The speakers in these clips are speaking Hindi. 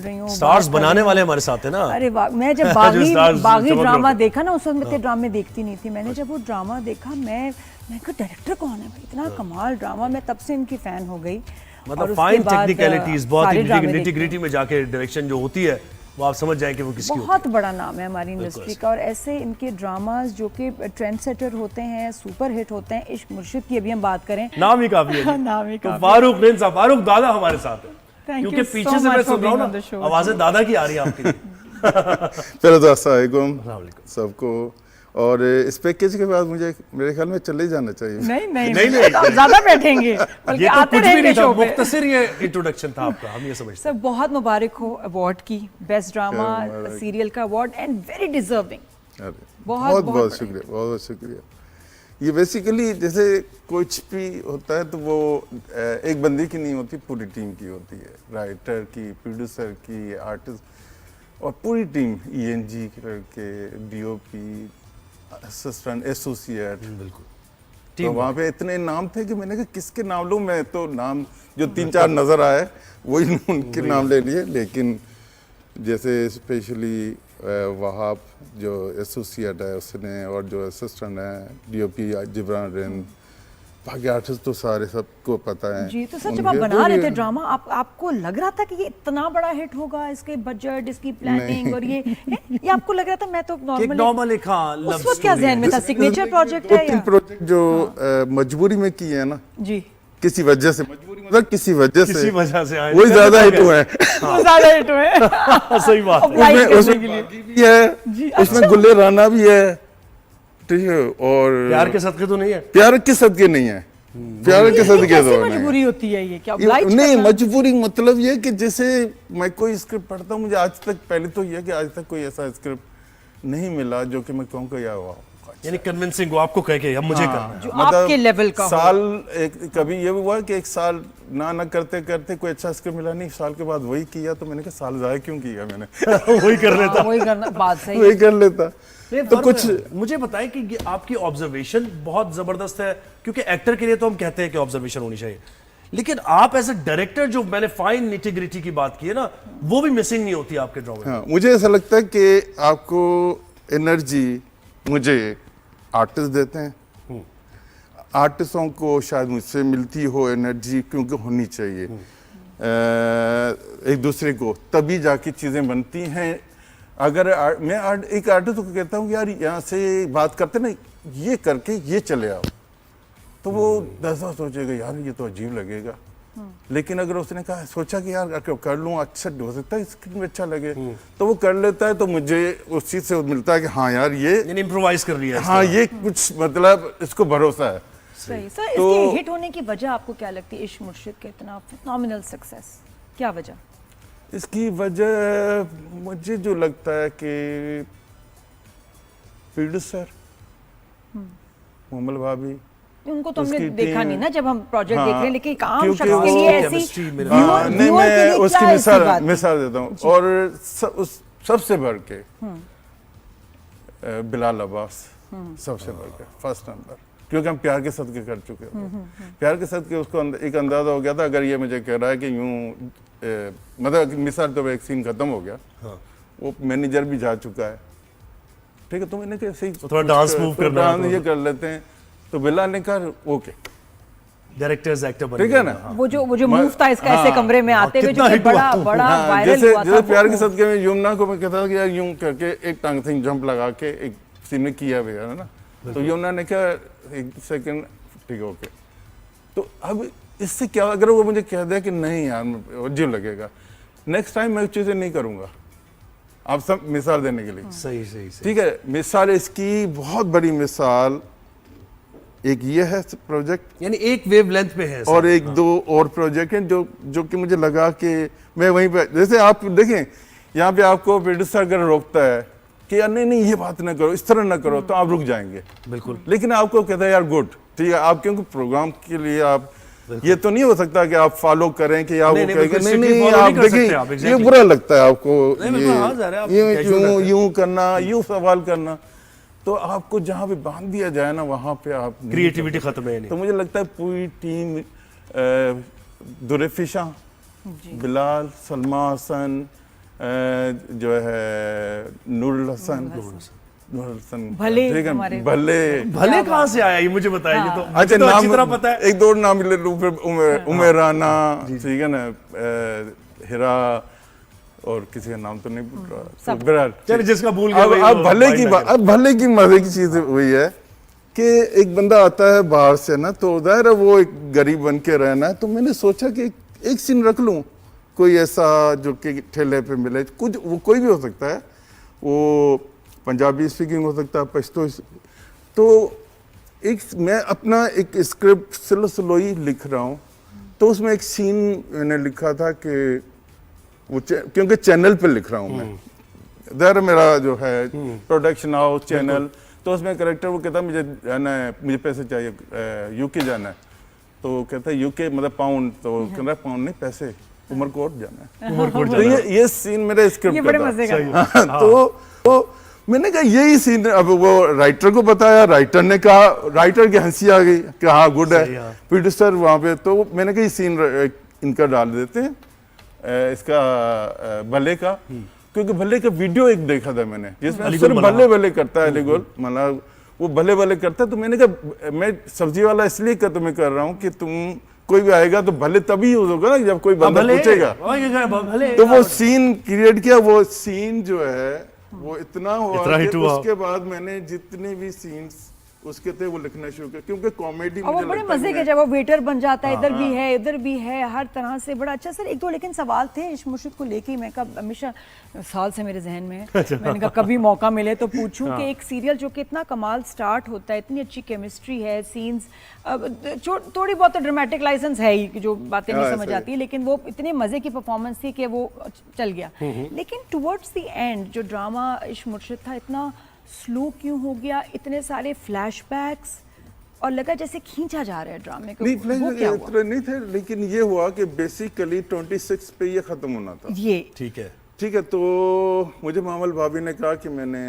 रही हूँ, स्टार्स बनाने वाले हमारे साथ है ना। अरे वाह, मैं जब बागी ड्रामा देखा ना, उस वक्त मैं ड्रामे देखती नहीं थी, मैंने जब वो ड्रामा देखा मैं कहा डायरेक्टर कौन है भाई, इतना कमाल ड्रामा, मैं तब से इनकी फैन हो गई। मतलब फाइन टेक्निकलिटीज, बहुत ही निटी-ग्रिटी में जाके डायरेक्शन जो होती है वो आप समझ जाएं कि वो किसकी बहुत बड़ा नाम है हमारी इंडस्ट्री का। और ऐसे इनके ड्रामास जो कि ट्रेंड सेटर होते हैं, सुपर हिट होते हैं। इश्क मुर्शिद की अभी हम बात करें, नाम ही काफी है। नाम ही काफी। तो फारूक रिन साहब, फारूक दादा हमारे साथ है, क्योंकि पीछे से मैं सुन रहा हूँ ना आवाजें दादा की आ रही है आपकी। पहले तो अस्सलाम वालेकुम सबको। और इस पैकेज के बाद मुझे मेरे ख्याल में चले जाना चाहिए। नहीं, आप ज्यादा बैठेंगे, ये तो कुछ भी नहीं था, मुख्तसर ये इंट्रोडक्शन था आपका, हम ये समझते हैं। सर बहुत मुबारक हो अवार्ड की, बेस्ट ड्रामा सीरियल का अवार्ड, एंड वेरी डिजर्विंग। बहुत बहुत शुक्रिया, बहुत बहुत शुक्रिया। ये बेसिकली जैसे कुछ भी होता है तो वो एक बंदे की नहीं होती, पूरी टीम की होती है, राइटर की, प्रोड्यूसर की, आर्टिस्ट और पूरी टीम, ENG के, DOP, असिस्टेंट, एसोसिएट, बिल्कुल। तो वहाँ पे इतने नाम थे कि मैंने कहा किसके नाम लूँ, मैं तो नाम जो 3-4 नजर आए वही उनके नाम ले लिए। लेकिन जैसे स्पेशली वहाब जो एसोसिएट है उसने, और जो असिस्टेंट है DOP जिब्रान रिन, बाकी आर्टिस्ट तो सारे सबको पता है जी। तो सर जब आप बना रहे थे ड्रामा, आपको लग रहा था कि ये इतना बड़ा हिट होगा, इसके बजट, इसकी प्लानिंग और ये आपको लग रहा था? मैं तो नॉर्मल एक उस वक्त क्या ज़हन में था, सिग्नेचर प्रोजेक्ट है या प्रोजेक्ट जो मजबूरी में किए है ना जी, किसी वजह से, मजबूरी मतलब किसी वजह से वही ज्यादा हिट हुए हैं। ज्यादा हिट हुए, सही बात है। उसमें भी है, उसमें गुल्ले राना भी है, ठीक है। और प्यार के सदके तो नहीं है, प्यार के सदके नहीं है, प्यार के सदके तो मजबूरी होती है ये क्या? नहीं, मजबूरी मतलब ये कि जैसे मैं कोई स्क्रिप्ट पढ़ता हूँ, मुझे आज तक, पहले तो ये कि आज तक कोई ऐसा स्क्रिप्ट नहीं मिला जो कि मैं कहूँ कि यार यानी कन्विंसिंग हो आपको कह के अब मुझे करना जो मतलब आपके लेवल का साल एक कभी ये हुआ कि एक साल ना करते करते कोई अच्छा स्क्रिप्ट मिला नहीं, साल के बाद वही किया, तो मैंने कहा साल ज़ाया क्यों किया मैंने। वही कर लेता, वही करना, बात सही, वही कर लेता। तो कुछ मुझे बताएं कि आपकी ऑब्जर्वेशन बहुत जबरदस्त है, क्योंकि एक्टर के लिए तो हम कहते हैं कि ऑब्जर्वेशन होनी चाहिए, लेकिन आप एज अ डायरेक्टर जो मैंने फाइन निटी-ग्रिटी की बात की है ना, वो भी मिसिंग नहीं होती आपके ड्रामे में। हाँ, मुझे ऐसा लगता है कि आपको एनर्जी मुझे आर्टिस्ट देते हैं, आर्टिस्टों को शायद मुझसे मिलती हो एनर्जी, क्योंकि होनी चाहिए एक दूसरे को, तभी जाके चीज़ें बनती हैं। अगर मैं एक आर्टिस्ट को कहता हूँ यार यहाँ से बात करते ना, ये करके ये चले आओ, तो वो 10 बार सोचेगा यार ये तो अजीब लगेगा। लेकिन अगर उसने कहा, सोचा कि यार कर लूँ, अच्छा हो सकता है स्क्रीन में अच्छा लगे, तो वो कर लेता है, तो मुझे उस चीज से मिलता है कि हाँ यार ये इम्प्रोवाइज कर लिया, हाँ ये कुछ मतलब इसको भरोसा है। सही। सर इसके हिट होने की वजह आपको क्या लगती है? इश्क मुर्शिद के इतना फिनोमिनल सक्सेस, क्या वजह? इसकी वजह मुझे जो लगता है कि प्रोड्यूसर मोहम्मद भाभी, उनको तो हमने देखा नहीं ना जब हम प्रोजेक्ट देख रहे हैं, लेकिन आम शख्स के लिए ऐसी नहीं, मैं उसकी मिसाल देता हूँ। और सबसे बढ़ के बिलाल अब्बास, सबसे बढ़ के फर्स्ट नंबर, क्योंकि हम प्यार के सदके कर चुके हैं। प्यार के सदके उसको एक अंदाजा हो गया था, अगर ये मुझे कह रहा है कि यूं मतलब मिसाल तो एक सीन खत्म हो गया, वो मैनेजर भी जा चुका है, ठीक है, तो मैंने कैसे थोड़ा डांस मूव करना, ये कर लेते हैं, तो बिलाल ने कहा ओके, डायरेक्टर्स एक्टर बन, ठीक है ना। वो जो मूव था इसका, ऐसे कमरे में आते हुए जो बड़ा वायरल हुआ था। जैसे प्यार के सदके में यमुना को मैं कहता था कि यार यूं करके एक टांग से जंप लगा के एक सीन में किया हुआ है ना, तो यमुना ने कहा एक सेकंड, ठीक है ओके। तो अब इससे क्या, अगर वो मुझे कह दिया कि नहीं यार अजीब लगेगा, नेक्स्ट टाइम मैं चीजें नहीं करूंगा। आप सब मिसाल देने के लिए सही, ठीक है, मिसाल इसकी बहुत बड़ी मिसाल एक ये है प्रोजेक्ट, यानी एक वेवलेंथ पे है, और एक दो और प्रोजेक्ट हैं जो कि मुझे लगा कि मैं वहीं पे, जैसे आप देखें यहाँ पे आपको प्रोड्यूसर अगर रोकता है कि यार नहीं ये बात ना करो, इस तरह ना करो, तो आप रुक जाएंगे बिल्कुल। लेकिन आपको कहता है यार गुड, ठीक है, आप क्योंकि प्रोग्राम के लिए आप ये तो नहीं हो सकता कि आप फॉलो करें कि आप नहीं आप देखिए ये बुरा लगता है आपको, ये यूं करना, यूं सवाल करना, तो आपको जहाँ पे बांध दिया जाए ना वहाँ पे आप क्रिएटिविटी खत्म है नहीं। तो मुझे लगता है पूरी टीम दुरेफिशा, बिलाल, सलमा हसन, जो है नूरुल हसन भले ठीक है, हमारे- भले कहाँ से आया ये मुझे बताइए। हाँ। तो अच्छा मुझे तो अच्छी नाम तरह पता है। एक दो नाम ले लूं फिर उमेर राना, ठीक है ना, हिरा और किसी का नाम तो नहीं भूल रहा, तो बहरहाल चलिए जिसका भूल गया वही अब वो भले mind की आ बात, गया। अब भले की मजे की चीज हुई है कि एक बंदा आता है बाहर से ना, तो जाहिर है वो एक गरीब बन के रहना है, तो मैंने सोचा कि एक सीन रख लूं कोई ऐसा जो कि ठेले पे मिले, कुछ वो कोई भी हो सकता है, वो पंजाबी स्पीकिंग हो सकता है, पश्तो, तो एक मैं अपना एक स्क्रिप्ट स्लो ही लिख रहा हूँ, तो उसमें एक सीन मैंने लिखा था कि वो क्योंकि चैनल पे लिख रहा हूँ मैं, दर मेरा जो है प्रोडक्शन हाउस चैनल, तो उसमें करेक्टर वो कहता है मुझे जाना है, मुझे पैसे चाहिए, यूके जाना है, तो कहता है यूके मतलब पाउंड, तो कहता है पाउंड नहीं पैसे, उमरकोट जाना है। तो ये सीन मेरे स्क्रिप्ट ये का बड़े था। मजे का हाँ, तो मैंने कहा यही सीन, अब वो राइटर को बताया, राइटर ने कहा, राइटर की हंसी आ गई कि हाँ गुड सही, है, हाँ। प्रोड्यूसर वहाँ पे, तो मैंने कहा ये सीन इनका डाल देते हैं, इसका भले का, क्योंकि भले का वीडियो एक देखा था मैंने जिसमें अलीगुल सिर्फ मल्लाह। भले भले करता है, अलीगुल मतलब वो भले भले करता है, तो मैंने कहा मैं सब्जी वाला इसलिए तुम्हें कर रहा हूँ कि तुम कोई भी आएगा तो भले तभी यूज होगा ना जब कोई बंदा पूछेगा, भले तो वो सीन क्रिएट किया, वो सीन जो है वो इतना हुआ इतना कि हिट हुआ। उसके बाद मैंने जितने भी सीन्स उसके थे वो लिखना शुरू किया, क्योंकि कॉमेडी और वो मुझे बड़े लगता है मजे के, मैं- जब वो वेटर बन जाता है, इधर भी है इधर भी है, हर तरह से बड़ा अच्छा। सर एक दो लेकिन सवाल थे इश्क मुर्शिद को लेके ही, मैं कब हमेशा साल से मेरे जहन में है, मैंने कहा कभी मौका मिले तो पूछूं कि एक सीरियल जो कि इतना कमाल स्टार्ट होता है, इतनी अच्छी केमिस्ट्री है, सीन्स थोड़ी बहुत तो ड्रामेटिक लाइसेंस है ही, जो बातें नहीं समझ आती है, लेकिन वो इतने मजे की परफॉर्मेंस थी कि वो चल गया। लेकिन टुवर्ड्स द एंड जो ड्रामा इश्क मुर्शिद था, इतना स्लो क्यों हो गया, इतने सारे फ्लैशबैक्स, और लगा जैसे खींचा जा रहा है ड्रामे को, नहीं वो क्या हुआ? इतने नहीं थे, लेकिन ये हुआ कि बेसिकली 26 पे ये खत्म होना था, ये ठीक है। ठीक है, तो मुझे मामल भाभी ने कहा कि मैंने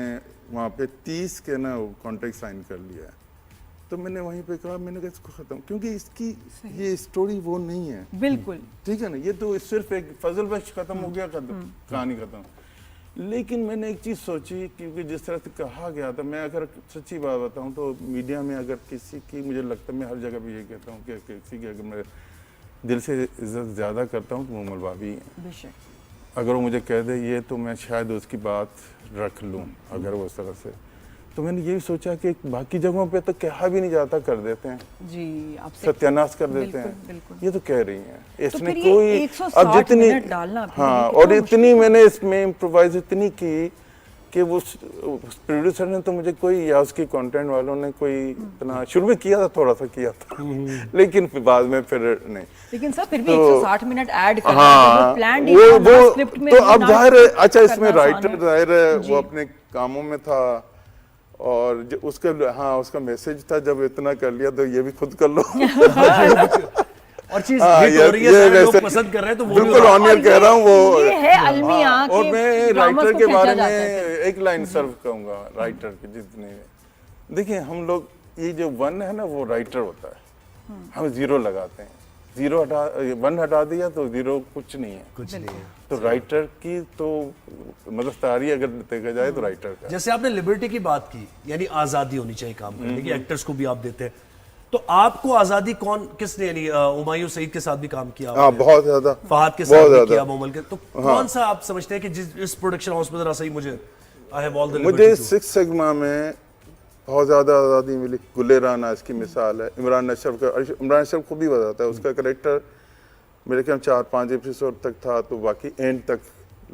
वहाँ पे 30 के ना कॉन्ट्रैक्ट साइन कर लिया है, तो मैंने वहीं पे कहा, मैंने कहा इसको खत्म, क्योंकि इसकी ये स्टोरी वो नहीं है, बिल्कुल ठीक है ना, ये तो सिर्फ एक फजल बख्श खत्म हो गया, खत्म कहानी खत्म। लेकिन मैंने एक चीज सोची, क्योंकि जिस तरह से कहा गया था, मैं अगर सच्ची बात बताऊं तो मीडिया में अगर किसी की, मुझे लगता है मैं हर जगह भी ये कहता हूं कि किसी की अगर मैं दिल से इज्जत ज्यादा करता हूं तो मोमल भाभी हैं। बेशक। अगर वो मुझे कह दे ये, तो मैं शायद उसकी बात रख लूं, अगर वो इस तरह से, तो मैंने यही सोचा कि बाकी जगहों पे तो कहा भी नहीं जाता, कर देते हैं, जी आपसे सत्यानाश कर देते बिल्कुल, हैं, बिल्कुल। ये तो कह रही हैं, इसमें फिर ये कोई 160 अब जितनी मिनट डालना भी हाँ, कितना और इतनी मैंने इसमें इम्प्रोवाइज इतनी की कि वो प्रोड्यूसर ने तो मुझे कोई, या उसकी कंटेंट वालों ने कोई इतना शुरू में किया था, थोड़ा सा किया था, लेकिन फिर बाद में फिर नहीं। लेकिन सर फिर भी तो 160 मिनट ऐड करना, हाँ, तो प्लान वो स्क्रिप्ट में तो वो अब ना जाहिर है, अच्छा इसमें करना आसान राइटर है। जाहिर है जी। वो अपने कामों में था, और उसका हाँ उसका मैसेज था, जब इतना कर लिया तो ये भी खुद कर लो। और चीज हाँ, हिट हो रही है, ये सारे लोग वैसे- पसंद कर रहे हैं, तो वो भी बिल्कुल हो रहा है। ऑनियर कह रहा हूँ वो। ये है अलमिया हाँ, और कि मैं ड्रामास राइटर को के खींचा बारे जाता में है। एक लाइन सर्व करूंगा, राइटर के जितने, देखिए हम लोग, ये जो 1 है ना वो राइटर होता है, हम 0 लगाते हैं, 0 हटा 1 हटा दिया तो 0 कुछ नहीं है, कुछ नहीं है। तो राइटर की तो मददगारी अगर देखा जाए तो राइटर का। जैसे आपने लिबर्टी की बात की, यानी आजादी होनी चाहिए काम करने की, एक्टर्स को भी आप देते हैं, तो आपको आजादी किसने, यानी हुमायूं सईद के साथ भी काम किया हाँ आपने, बहुत ज्यादा, फहद के बहुत साथ भी ज्यादा। किया, मोमल के, तो कौन सा आप समझते हैं कि इस प्रोडक्शन हाउस में जरा सही मुझे आई हैव ऑल द मुझे 6 सिग्मा में बहुत ज़्यादा आज़ादी मिली। गुले राना इसकी मिसाल है, इमरान अशरफ का, इमरान अशरफ को भी बताता है, उसका करेक्टर मेरे ख्याल 4-5 एपिसोड तक था, तो बाकी एंड तक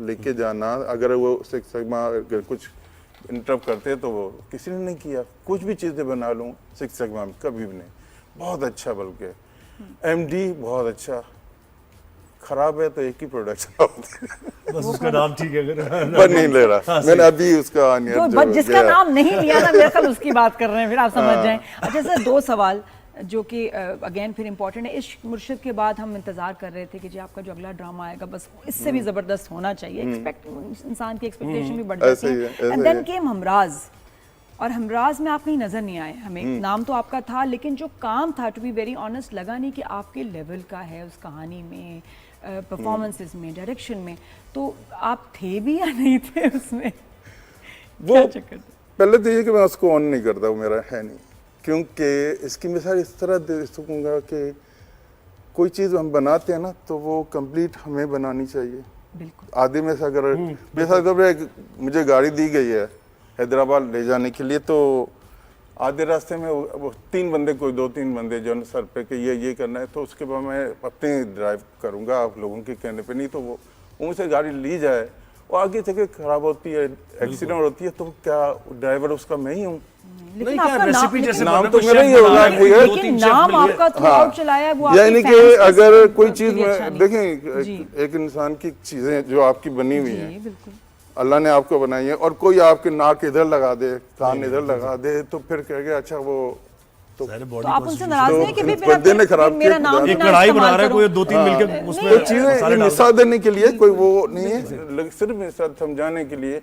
लेके जाना, अगर वो 6 सिग्मा अगर कुछ इंटरप्ट करते तो वो किसी ने नहीं किया, कुछ भी चीज़ें बना लूँ 6 सिग्मा में, कभी भी नहीं, बहुत अच्छा, बल्कि MD बहुत अच्छा, खराब है तो एक ही प्रोडक्शन बस उसका नाम ठीक है, पर नहीं ले रहा मैंने अभी उसका तो बस जिसका नाम नहीं लिया ना, मेरे ख्याल उसकी बात कर रहे हैं, फिर आप समझ जाएं। अच्छा सर 2 सवाल जो कि अगेन फिर इंपॉर्टेंट है, इश्क मुर्शिद के बाद हम इंतजार कर रहे थे कि जी आपका जो अगला ड्रामा आएगा बस इससे भी जबरदस्त होना चाहिए, इंसान की एक्सपेक्टेशन भी बढ़ जाती ऐसे ही है, है। ऐसे एंड ही देन है। केम हमराज, और हमराज में आप कहीं नजर नहीं आए हमें, नाम तो आपका था लेकिन जो काम था, टू बी वेरी ऑनेस्ट, लगा नहीं कि आपके लेवल का है उस कहानी में। परफॉर्मेंसेस में, डायरेक्शन में, तो आप थे भी या नहीं थे उसमें? वो क्या चक्कर था? पहले तो ये कि मैं उसको ऑन नहीं करता, वो मेरा है नहीं, क्योंकि इसकी मिसाल इस तरह दे सकूँगा कि कोई चीज़ हम बनाते हैं ना तो वो कंप्लीट हमें बनानी चाहिए। बिल्कुल। आदि में से अगर मुझे गाड़ी दी गई है हैदराबाद ले जाने के लिए, तो आधे रास्ते में वो 3 बंदे, कोई 2-3 बंदे जो है सर पे कि ये करना है, तो उसके बाद मैं अपने ड्राइव करूँगा, आप लोगों के कहने पे नहीं। तो वो उनसे गाड़ी ली जाए और आगे जगह खराब होती है, एक्सीडेंट होती है, तो क्या ड्राइवर उसका मैं ही हूँ? लेकिन आपका रेसिपी जैसे नाम बना, तो कोई मेरा शेफ ही होगा, बना रहे, ठीक है। दो लेकिन तीन शेफ नाम मिल गए। आपका थ्रू आउट चलाया है, वो आपके यानी कि fans के अगर कोई के चीज़ लिए अच्छा में नहीं। देखें, जी। एक इंसान की चीज़ें जो आपकी बनी हुई जी हैं, बिल्कुल। अल्लाह ने आपको बनाई है, और कोई आपके नाक इधर लगा दे, कान इधर लगा दे, तो फिर कहेगा अच्छा वो तो सारे तो बॉडी आप उनसे नाराज नहीं कि तो भी इस बंदे ने खराब मेरा किया, नाम ये भी ना कढ़ाई बना इस्तेमाल रहा है, करो। कोई 2-3 मिलकर उसमें तो चीज़ें मसाले डाल मिसाल देने के लिए, कोई वो नहीं है, सिर्फ मिसाल समझाने के लिए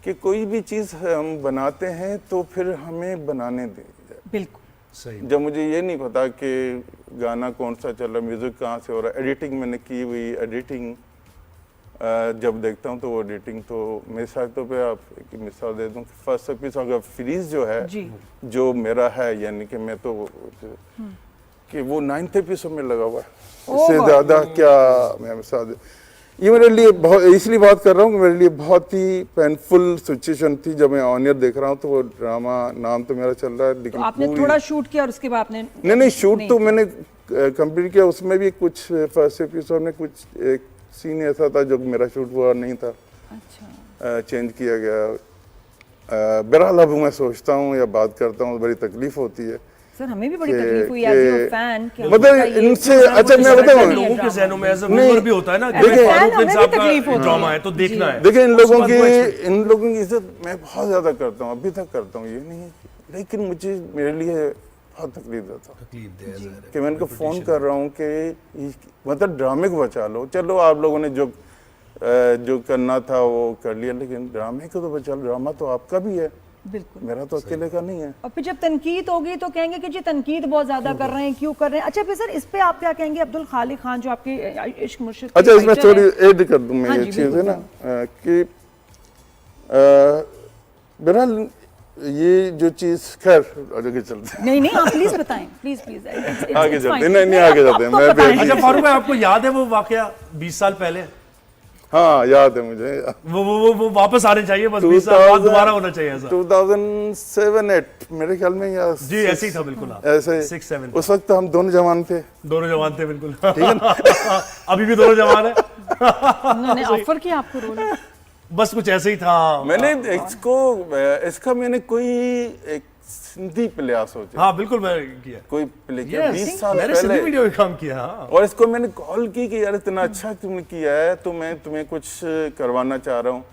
कि कोई भी चीज़ हम बनाते हैं तो फिर हमें बनाने दें। बिल्कुल सही। जब मुझे ये नहीं पता कि गाना कौन सा चल रहा है, म्यूजिक कहाँ से हो रहा है, एडिटिंग मैंने की हुई, एडिटिंग जब देखता हूँ तो वो एडिटिंग तो मिसाल तो पे आप एक मिसाल दे दूँ, फर्स्ट एपिसोड का फ्रीज जो है, जी। जो मेरा है, यानी कि मैं तो कि वो 9th एपिसोड में लगा हुआ है, इससे ज़्यादा क्या मैं मिसाल दे। ये मेरे लिए बहुत, इसलिए बात कर रहा हूँ कि मेरे लिए बहुत ही पेनफुल सिचुएशन थी जब मैं ऑनियर देख रहा हूँ। तो वो ड्रामा नाम तो मेरा चल रहा है, लेकिन तो आपने थोड़ा शूट किया और उसके बाद आपने नहीं शूट तो मैंने कंप्लीट किया। उसमें भी कुछ फर्स्ट एपिसोड में कुछ एक सीन ऐसा था जो मेरा शूट हुआ नहीं था, अच्छा चेंज किया गया। बहरहाल अब मैं सोचता हूँ या बात करता हूँ, बड़ी तकलीफ होती है। सर, हमें भी बड़ी तकलीफ हुई एज अ फैन कि मतलब इनसे अच्छा मैं बताऊँ, लोगों के जहनों में ऐसा व्यूअर भी होता है ना, देखिए, फारूक बिन साहब तकलीफ का होती ड्रामा है तो देखना है। देखिए इन लोगों की इज्जत मैं बहुत ज्यादा करता हूँ, अभी तक करता हूँ, ये नहीं है, लेकिन मुझे मेरे लिए बहुत तकलीफ देता कि मैं इनको फोन कर रहा हूँ कि मतलब ड्रामे को बचा लो। चलो आप लोगों ने जो करना था वो कर लिया, लेकिन ड्रामे को तो बचा लो, ड्रामा तो आपका भी है, बिल्कुल, मेरा तो अकेले का नहीं है। और फिर जब तनकीद होगी तो कहेंगे कि जी तनकीद बहुत ज्यादा कर रहे हैं, क्यों कर रहे हैं। अच्छा फिर सर इस पे आप क्या कहेंगे? अब्दुल खालिक खान जो आपके इश्क मुर्शिद के अच्छा इसमें राइटर थोड़ी हैं। ऐड कर दूं मैं, हाँ ये जी, चीज़ है बिल्कुल, ना कि बहरहाल ये जो चीज़, खैर आगे चलते हैं, नहीं आप प्लीज बताएं, प्लीज प्लीज आगे चलते हैं, नहीं आगे चलते हैं, मैं अच्छा फारूक भाई, आपको याद है वो वाकया 20 साल पहले? हाँ याद है मुझे, वो वापस आने चाहिए, बस 20 साल बाद दोबारा होना चाहिए ऐसा। 2007-8 मेरे ख्याल में, या जी ऐसे ही था बिल्कुल, ऐसे 6-7 उस वक्त हम दोनों जवान थे, दोनों जवान थे बिल्कुल। अभी भी दोनों जवान है। उन्होंने ऑफर किया आपको रोल? बस कुछ ऐसे ही था। मैंने इसका मैंने कोई एक सिंधी प्ले सोचा, हाँ बिल्कुल मैं किया, कोई प्ले किया 20 साल मैंने सिंधी पहले, वीडियो में काम किया। हाँ और इसको मैंने कॉल की कि यार इतना अच्छा तुमने किया है, तो मैं तुम्हें कुछ करवाना चाह रहा हूँ।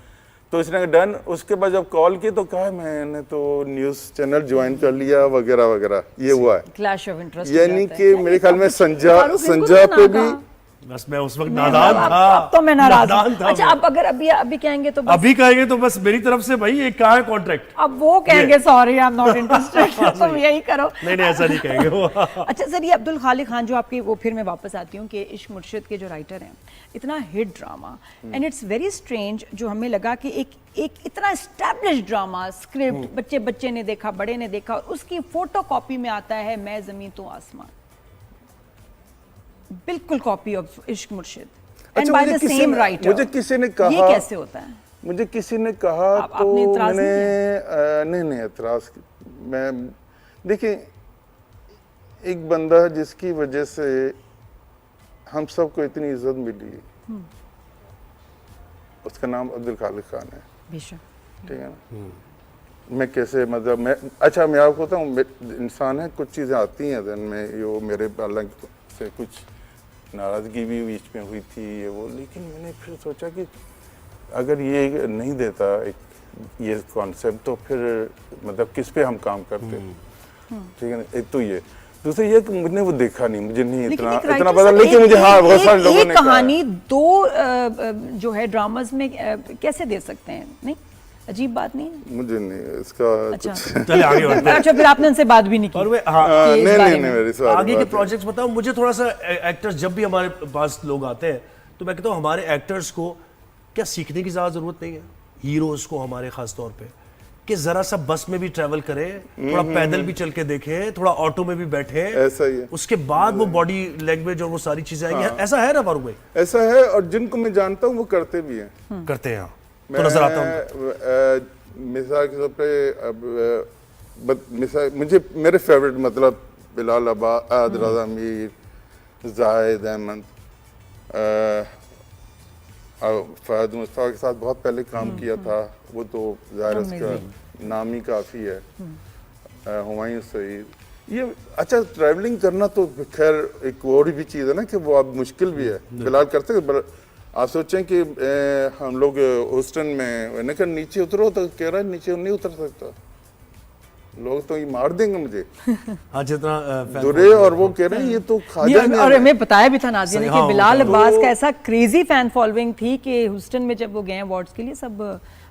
तो इसने डन। उसके बाद जब कॉल की तो कहा मैंने तो न्यूज़ चैनल ज्वाइन कर लिया वगैरह वगैरह, ये हुआ है। क्लैश ऑफ इंटरेस्ट, यानी कि मेरे ख्याल में संजा पे भी, बस मैं उस वक्त नादान था। अब तो मैं नाराज नादान हूं। था अच्छा मैं। अब अगर अभी कहेंगे तो बस, अभी कहेंगे तो बस मेरी तरफ से भाई ये कहाँ है कॉन्ट्रैक्ट? अब वो कहेंगे sorry I am not interested, तुम यही करो। नहीं ऐसा नहीं कहेंगे वो। अच्छा सर, ये अब्दुल खालिक खान जो आपके, वो फिर मैं वापस आती हूँ कि इश्क मुर्शिद के जो राइटर हैं, इतना hit drama and it's very strange, जो हमें लगा कि एक इतना एस्टैब्लिश ड्रामा स्क्रिप्ट बच्चे ने देखा, बड़े ने देखा, और उसकी फोटो कॉपी में आता है मैं जमीन तो आसमान, बिल्कुल कॉपी ऑफ इश्क मुर्शिद and by the same writer. मुझे किसी ने कहा, ये कैसे होता है? मुझे किसी ने कहा तो आपने इतराज मैंने नहीं एतराज, मैं देखिए एक बंदा जिसकी वजह से हम सबको इतनी इज्जत मिली, उसका नाम अब्दुल खालिक खान है, बेशक, ठीक है ना। मैं कैसे मतलब मैं आपको बताऊँ, इंसान है, कुछ चीज़ें आती हैं दिन में, ये मेरे अलग से कुछ नाराज़गी भी बीच में हुई थी ये वो, लेकिन मैंने फिर सोचा कि अगर ये नहीं देता ये कॉन्सेप्ट तो फिर मतलब किस पे हम काम करते, ठीक है ना। एक तो ये, दूसरा ये कि मुझे वो देखा नहीं, मुझे नहीं इतना पता, लेकिन मुझे हाँ बहुत सारे लोगों ने कहानी दो जो है ड्रामास में कैसे दे सकते हैं? नहीं अजीब बात नहीं है? मुझे नहीं इसका अच्छा कुछ चले आगे बढ़ते हैं। अच्छा, फिर आपने उनसे बात भी नहीं की? और वे हाँ कि इस नहीं बारे नहीं में? नहीं मेरी सवाल आगे के बात है। प्रोजेक्ट्स बताओ मुझे थोड़ा सा। एक्टर्स जब भी हमारे पास लोग आते हैं तो मैं कहता हूँ हमारे एक्टर्स को क्या सीखने की ज़्यादा ज़रूरत नहीं है, हीरोज़ को हमारे ख़ास तौर पे, कि ज़रा सा बस में भी ट्रैवल करें, थोड़ा पैदल भी चल के देखें, थोड़ा ऑटो में भी बैठे, ऐसा ही है। उसके बाद वो बॉडी लैंग्वेज और वो सारी चीज़ें आएंगी। ऐसा है ना फारूक भाई? ऐसा है, और जिनको मैं जानता हूँ वो करते भी हैं। करते हैं तो नजर आता हूँ। मिसाल के तौर पे अब मिसाल मुझे मेरे फेवरेट मतलब बिलाल अब्बास, रज़ा मीर, जाहिद अहमद, फहद मुस्तफा के साथ बहुत पहले काम किया था, वो तो ज़ाहिर है उसका नाम ही काफ़ी है। हुमायूं सईद, ये अच्छा ट्रैवलिंग करना तो खैर एक और भी चीज़ है ना कि वो अब मुश्किल भी है। फिलहाल करते हैं, आप सोचें कि हम लोग ह्यूस्टन में, मैंने कहा नीचे उतरो तो कह रहा है नीचे नहीं उतर सकता, लोग तो ये मार देंगे मुझे। हाँ जितना दुरे, और वो कह रहे हैं ये तो खाजा नहीं और है। हमें बताया भी था नाज़िया ने सही, कि हाँ, बिलाल तो- अब्बास का ऐसा क्रेजी फैन फॉलोइंग थी कि ह्यूस्टन में जब वो गए अवार्ड्स के लिए सब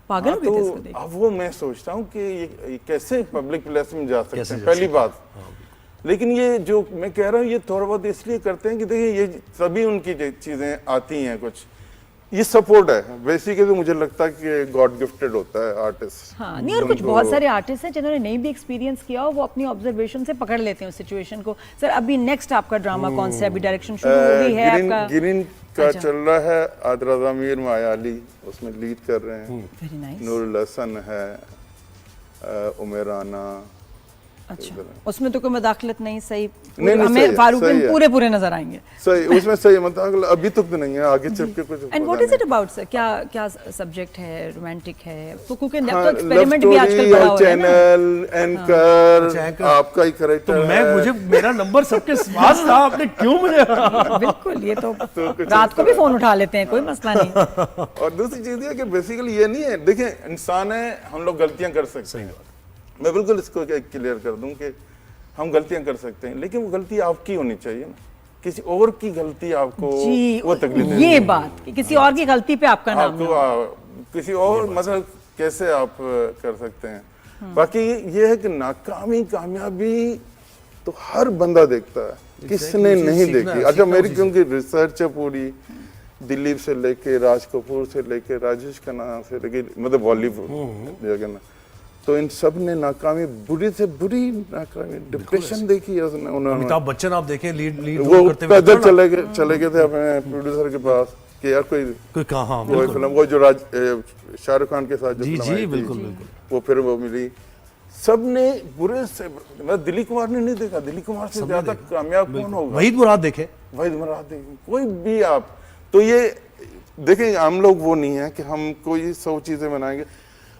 पागल हो गए थे इसको तो देख। अब वो मैं सोचता हूँ कि ये कैसे पब्लिक प्लेस में जा सकते कैसे हैं, जा पहली बात। लेकिन ये जो मैं कह रहा हूँ ये थोड़ा बहुत इसलिए करते हैं कि देखिए ये सभी उनकी चीजें आती हैं, कुछ ये सपोर्ट है बेसिकली। तो मुझे लगता है कि गॉड गिफ्टेड होता है आर्टिस्ट। हाँ नहीं, और कुछ बहुत सारे आर्टिस्ट हैं जिन्होंने नहीं भी एक्सपीरियंस किया हो, वो अपनी ऑब्जर्वेशन से पकड़ लेते हैं उस सिचुएशन को। सर अभी नेक्स्ट आपका ड्रामा कौन सा है? अभी डायरेक्शन शुरू हो गई है आपका? गिरिन का अच्छा। चल रहा है, आदरा ज़मीर माया अली उसमें लीड कर रहे हैं, वेरी नाइस। नूरुल हसन है, उमर राना। अच्छा, उसमें तो कोई मदाखलत नहीं, सही? नहीं, सही हमें है, फारूक सही में है। पूरे पूरे नजर आएंगे। सही, उसमें सही मतलब अभी तक तो नहीं है, आगे चल के कुछ एंड व्हाट पता इज इट अबाउट सर? क्या क्या सब्जेक्ट है? रोमांटिक है? तो क्योंकि अब हाँ, तो एक्सपेरिमेंट भी लव आजकल स्टोरी बड़ा और हो रहा है ना। चैनल एंकर, अच्छा, एंकर। आपका ही तो करेक्टर मैं मुझे मेरा नंबर सबके पास था, आपने क्यों मुझे बिल्कुल, ये तो कुछ रात को भी फोन उठा लेते हैं, कोई मसला नहीं। और दूसरी चीज ये है कि बेसिकली ये नहीं है, देखिए इंसान है, हम लोग गलतियां कर सकते हैं। मैं बिल्कुल इसको क्लियर कर दूं कि हम गलतियां कर सकते हैं, लेकिन वो गलती आपकी होनी चाहिए ना, किसी और की गलती आपको जी, वो तकलीफ ये देती है। बात कि किसी और की गलती पे आपका नाम आपको ना। किसी और मतलब कैसे आप कर सकते हैं। बाकी ये है कि नाकामी कामयाबी तो हर बंदा देखता है, किसने उसे नहीं सीखना है, देखी। अच्छा सीखना मेरी उसी क्योंकि रिसर्च है पूरी, दिलीप से लेके राज कपूर से लेके राजेश खन्ना से लेके मतलब बॉलीवुड जगह ना, तो इन सब ने नाकामी, बुरी से बुरी नाकामी, डिप्रेशन देखी है उसने, उन्होंने। अमिताभ बच्चन आप देखें लीड वो करते हुए पैदल चले गए थे अपने प्रोड्यूसर के पास कि यार कोई कोई कहा वो फिल्म, वो जो शाहरुख खान के साथ जो जी फिल्म जी आई थी, बिल्कुल बिल्कुल। वो फिर वो मिली। सबने बुरे से मतलब दिलीप कुमार ने नहीं देखा, दिलीप कुमार से ज्यादा कामयाब कौन होगा? वहीद मुराद देखे, वहीद मुराद देखें, कोई भी आप। तो ये देखें, हम लोग वो नहीं है कि हम कोई 100 चीजें बनाएंगे।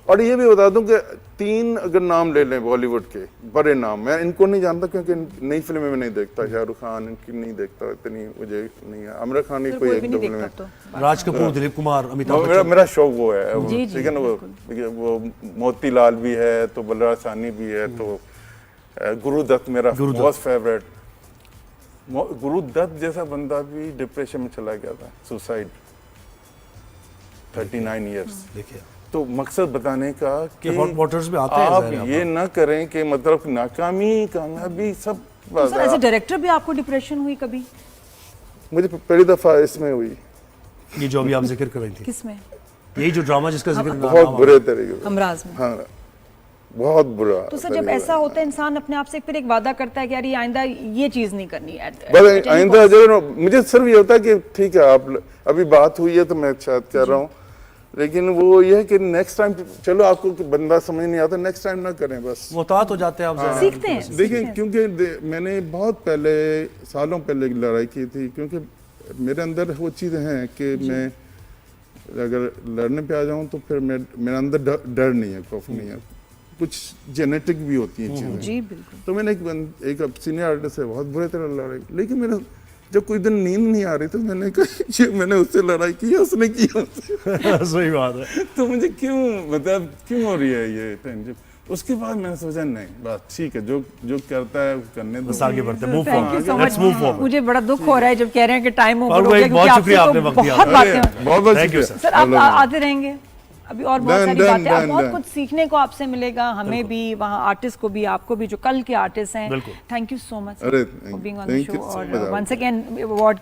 और ये भी बता दूं कि 3 अगर नाम ले लें बॉलीवुड के बड़े नाम, मैं इनको नहीं जानता क्योंकि नई फिल्में में नहीं देखता, शाहरुख खान इनकी नहीं देखता, इतनी मुझे नहीं है, आमिर खान की कोई एक दो फिल्में, राज कपूर, दिलीप कुमार, अमिताभ मेरा शौक वो है। जी, ठीक है ना, वो मोतीलाल भी है, तो बलराज साहनी भी है, तो गुरुदत्त मेरा बहुत फेवरेट। गुरुदत्त जैसा बंदा भी डिप्रेशन में चला गया था, सुसाइड, 39 इयर्स। देखिए तो मकसद बताने का कि हॉट वाटर्स में आते हैं, आप ज़ाहिर है ये ना करें कि मतलब नाकामी कामयाबी सब तो सर एज ए डायरेक्टर भी आपको डिप्रेशन हुई कभी? मुझे पहली दफा इसमें हुई, ये जो अभी आप जिक्र कर रही थी, किसमें? यही जो ड्रामा जिसका जिक्र बहुत बुरे तरीके से। हमराज में? हाँ, बहुत बुरा। तो सर जब ऐसा होता है, इंसान अपने आप से फिर एक वादा करता है कि यार ये आइंदा ये चीज नहीं करनी है। बस आइंदा जरूर, मुझे सिर्फ ये होता है कि ठीक है आप अभी बात हुई है तो मैं शायद कह रहा हूँ, लेकिन वो ये है कि नेक्स्ट टाइम, चलो आपको बंदा समझ नहीं आता, नेक्स्ट टाइम ना करें बस। मुहतात हो जाते हैं आप, ज़ाहिर है। सीखते हैं। देखिए क्योंकि मैंने बहुत पहले, सालों पहले एक लड़ाई की थी, क्योंकि मेरे अंदर वो चीज़ें हैं कि मैं अगर लड़ने पे आ जाऊं तो फिर मेरे अंदर डर नहीं है, खौफ नहीं है, कुछ जेनेटिक भी होती हैं चीज़ें। जी बिल्कुल। तो मैंने एक सीनियर आर्टिस्ट से बहुत बुरे तरह लड़ाई, लेकिन मेरा जब कोई दिन नींद नहीं आ रही तो मैंने कहा ये मैंने उससे लड़ाई की है, उसने की हमसे। सही बात है। तो मुझे क्यों मतलब क्यों हो रही है ये टेंशन? उसके बाद मैंने सोचा नहीं बस ठीक है, जो करता है करने दो, बस आगे बढ़ते हैं, move thank you so forward, let's move forward. मुझे बड़ा दुख हो रहा है जब कह रहे हैं कि टाइम ओवर फारूक हो भाई, गया, बहुत क्योंकि शुक्रिया आपसे आपने तो वक्त दिया। बहुत बातें। बहुत Thank you, शुक्रिया। sir. सर आप आते रहेंगे? अभी और बहुत Done, सारी done, बातें, अब done, बहुत done. कुछ सीखने को आपसे मिलेगा, हमें भी, वहाँ आर्टिस्ट को भी, आपको भी, जो कल के आर्टिस्ट हैं। बिल्कुल। थैंक यू सो मच अरे, for being on the thank show, you so और much. Once again award